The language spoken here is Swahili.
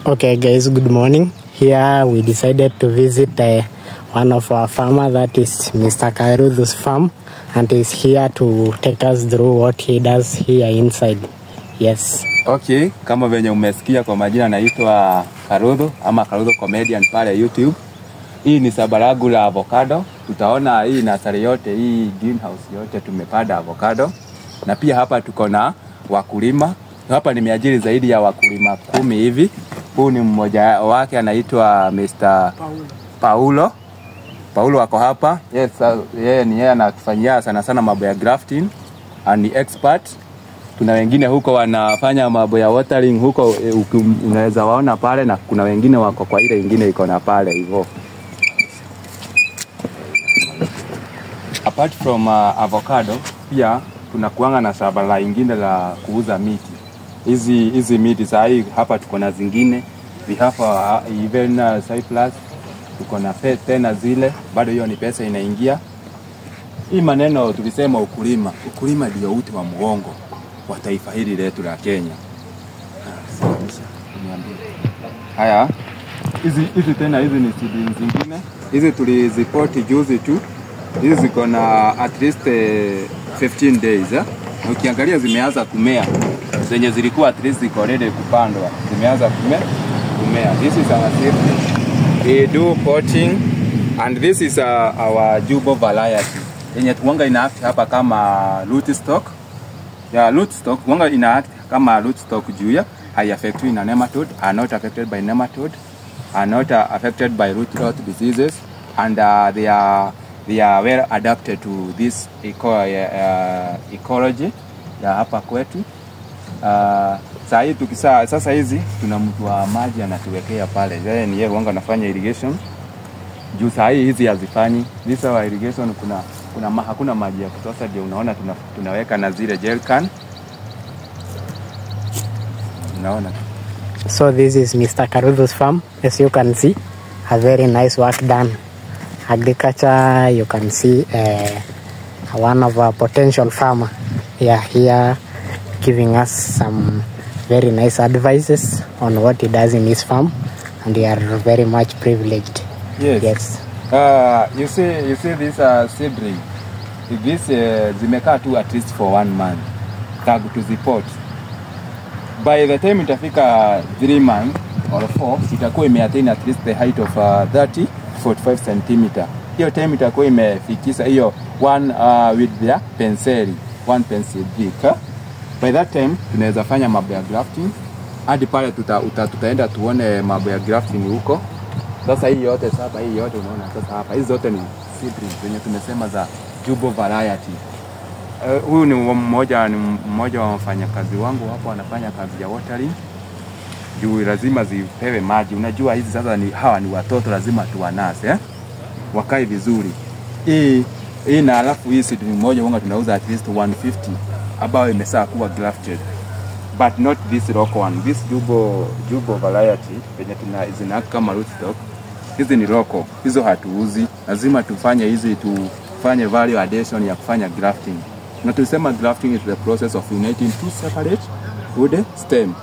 Okay guys, good morning. Here we decided to visit one of our farmer, that is Mr. Karudhu's farm, and he's here to take us through what he does here inside. Yes. Okay, kama venye umesikia kwa majina naitwa Karudhu ama Karudhu Comedian pale YouTube. Hii ni sabaragu la avocado. Tutaona hii nasari yote, hii greenhouse yote tumepanda avocado. Na pia hapa tuko na wakulima. Hapa nimeajiri zaidi ya wakulima 10 hivi. Huu ni mmoja wake anaitwa Mr. Paulo. Paulo wako hapa. Yes, yeye anatufanyia sana mambo ya grafting, ni expert. Kuna wengine huko wanafanya mambo ya watering huko, unaweza waona pale, na kuna wengine wako kwa ile nyingine iko na pale hivyo. Apart from avocado, pia kuna kuanga na shamba la ingine la kuuza miti. Hizi miti sahi hapa tuko na zingine. We have even cypress, tuko na tena zile, bado hiyo ni pesa inaingia. Hii maneno tulisema ukulima ndio uti wa mgongo wa taifa hili letu la Kenya. Haya, hizi tena hizi ni seedlings zingine. Hizi tulizipoti juzi tu. Hizi ziko na at least 15 days. Na ukiangalia zimeanza kumea. Zenye zilikuwa at least ziko ready kupandwa, zimeanza kumea. This is our seedling. We do potting, and this is our Jubo variety. Yenye tuanga ina act hapa kama root stock. Yeah, root stock wanga ina act kama root stock juu ya hai affected in nematode, are not affected by nematode, are not affected by root rot diseases, and they are well adapted to this ecology ya hapa kwetu. Sasa hizi tuna mtu wa maji anatuwekea pale. Yeye ni yeye wanga anafanya irrigation. Juu saa hizi hazifanyi. This our irrigation hakuna maji ya kutosha, ndio unaona tunaweka na zile gel can. Unaona. So this is Mr. Karudhu's farm. As you can see, a very nice work done. Agriculture, you can see one of our potential farmer here giving us some very nice advices on what he does in his farm, and we are very much privileged. Yes. You see this seedling. This zimekaa tu at least for 1 month tag to support. By the time itafika 3 months or 4, itakuwa imeattain at least the height of 30-45 cm. Hiyo time itakuwa imefikisha hiyo with the penseli, 1 pencil thick. By that time tunaweza fanya mambo ya grafting. Hadi pale tutaenda tuone mambo ya grafting huko. Sasa hii yote unaona sasa hapa, hizi zote ni seedlings zenye tumesema za Jubo variety. Huyu ni mmoja wa wafanyakazi wangu hapo, anafanya kazi ya watering. Juu lazima zipewe maji. Unajua hizi sasa hawa ni watoto, lazima tuwanase wakae vizuri. Hii na alafu hii seedling moja wanga tunauza at least 150 ambayo imesaa kuwa grafted. But not this local one. This Jubo variety yenye zina kama root stock. Hizi ni local. Hizo hatuuzi. Lazima tufanye hizi, tufanye value addition ya kufanya grafting. Na tulisema grafting is the process of uniting two separate wood stems.